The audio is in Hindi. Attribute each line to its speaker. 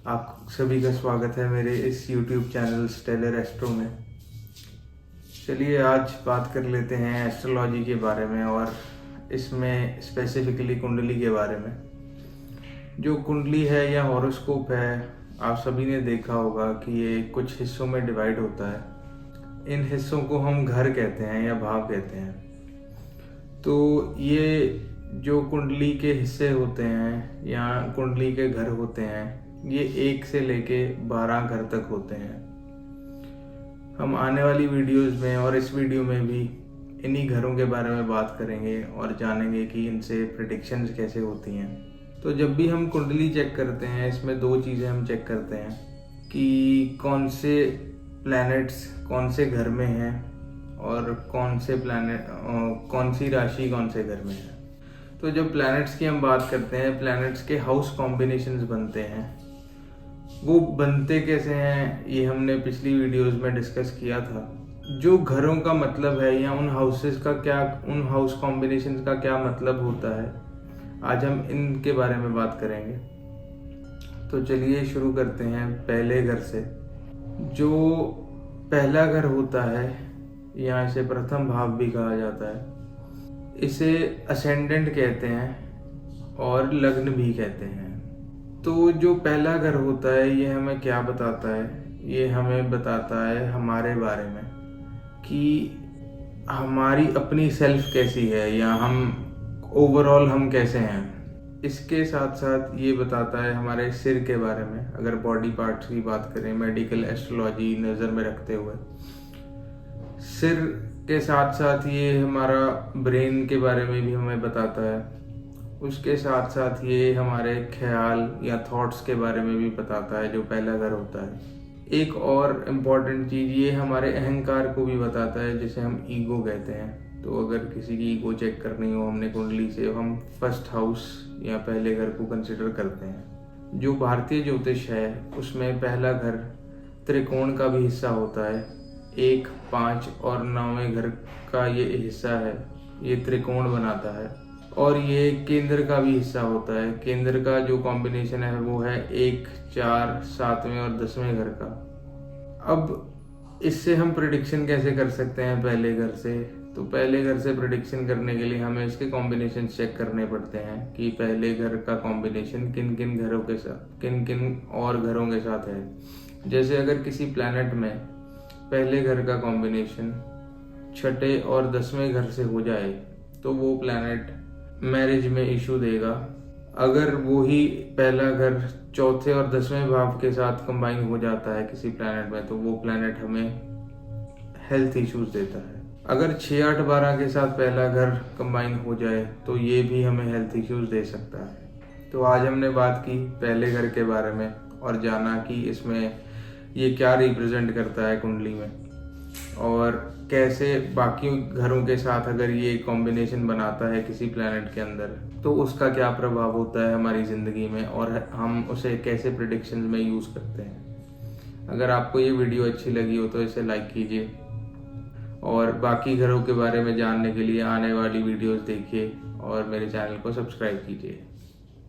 Speaker 1: आप सभी का स्वागत है मेरे इस YouTube चैनल स्टेलर एस्ट्रो में। चलिए आज बात कर लेते हैं एस्ट्रोलॉजी के बारे में और इसमें स्पेसिफिकली कुंडली के बारे में। जो कुंडली है या हॉरोस्कोप है, आप सभी ने देखा होगा कि ये कुछ हिस्सों में डिवाइड होता है। इन हिस्सों को हम घर कहते हैं या भाव कहते हैं। तो ये जो कुंडली के हिस्से होते हैं या कुंडली के घर होते हैं, ये 1 से लेके 12 घर तक होते हैं। हम आने वाली वीडियोस में और इस वीडियो में भी इन्हीं घरों के बारे में बात करेंगे और जानेंगे कि इनसे प्रेडिक्शंस कैसे होती हैं। तो जब भी हम कुंडली चेक करते हैं, इसमें 2 चीज़ें हम चेक करते हैं कि कौन से प्लैनेट्स कौन से घर में हैं और कौन सी राशि कौन से घर में है। तो जब प्लैनेट्स की हम बात करते हैं, प्लैनेट्स के हाउस कॉम्बिनेशंस बनते हैं। वो बनते कैसे हैं ये हमने पिछली वीडियोस में डिस्कस किया था। जो घरों का मतलब है या उन हाउस कॉम्बिनेशंस का क्या मतलब होता है, आज हम इनके बारे में बात करेंगे। तो चलिए शुरू करते हैं पहले घर से। जो पहला घर होता है, या इसे प्रथम भाव भी कहा जाता है, इसे असेंडेंट कहते हैं और लग्न भी कहते हैं। तो जो पहला घर होता है ये हमें क्या बताता है? ये हमें बताता है हमारे बारे में कि हमारी अपनी सेल्फ कैसी है या हम ओवरऑल हम कैसे हैं। इसके साथ साथ ये बताता है हमारे सिर के बारे में। अगर बॉडी पार्ट्स की बात करें, मेडिकल एस्ट्रोलॉजी नज़र में रखते हुए, सिर के साथ साथ ये हमारा ब्रेन के बारे में भी हमें बताता है। उसके साथ साथ ये हमारे ख्याल या थॉट्स के बारे में भी बताता है, जो पहला घर होता है। एक और इम्पॉर्टेंट चीज़, ये हमारे अहंकार को भी बताता है, जिसे हम ईगो कहते हैं। तो अगर किसी की ईगो चेक करनी हो हमने कुंडली से, हम फर्स्ट हाउस या पहले घर को कंसिडर करते हैं। जो भारतीय ज्योतिष है उसमें पहला घर त्रिकोण का भी हिस्सा होता है। 1, 5 और 9वें घर का ये हिस्सा है, ये त्रिकोण बनाता है। और ये केंद्र का भी हिस्सा होता है। केंद्र का जो कॉम्बिनेशन है वो है 1, 4, 7वें और 10वें घर का। अब इससे हम प्रेडिक्शन कैसे कर सकते हैं पहले घर से? तो पहले घर से प्रेडिक्शन करने के लिए हमें इसके कॉम्बिनेशन चेक करने पड़ते हैं कि पहले घर का कॉम्बिनेशन किन किन घरों के साथ, किन किन और घरों के साथ है। जैसे अगर किसी प्लैनेट में पहले घर का कॉम्बिनेशन 6ठे और 10वें घर से हो जाए तो वो प्लैनेट मैरिज में इशू देगा। अगर वो ही पहला घर 4थे और 10वें भाव के साथ कंबाइन हो जाता है किसी प्लैनेट में, तो वो प्लैनेट हमें हेल्थ इश्यूज देता है। अगर 6, 8, 12 के साथ पहला घर कंबाइन हो जाए तो ये भी हमें हेल्थ इश्यूज दे सकता है। तो आज हमने बात की पहले घर के बारे में और जाना कि इसमें ये क्या रिप्रेजेंट करता है कुंडली में, और कैसे बाकी घरों के साथ अगर ये कॉम्बिनेशन बनाता है किसी प्लैनेट के अंदर तो उसका क्या प्रभाव होता है हमारी ज़िंदगी में, और हम उसे कैसे प्रेडिक्शंस में यूज़ करते हैं। अगर आपको ये वीडियो अच्छी लगी हो तो इसे लाइक कीजिए और बाकी घरों के बारे में जानने के लिए आने वाली वीडियोस देखिए और मेरे चैनल को सब्सक्राइब कीजिए।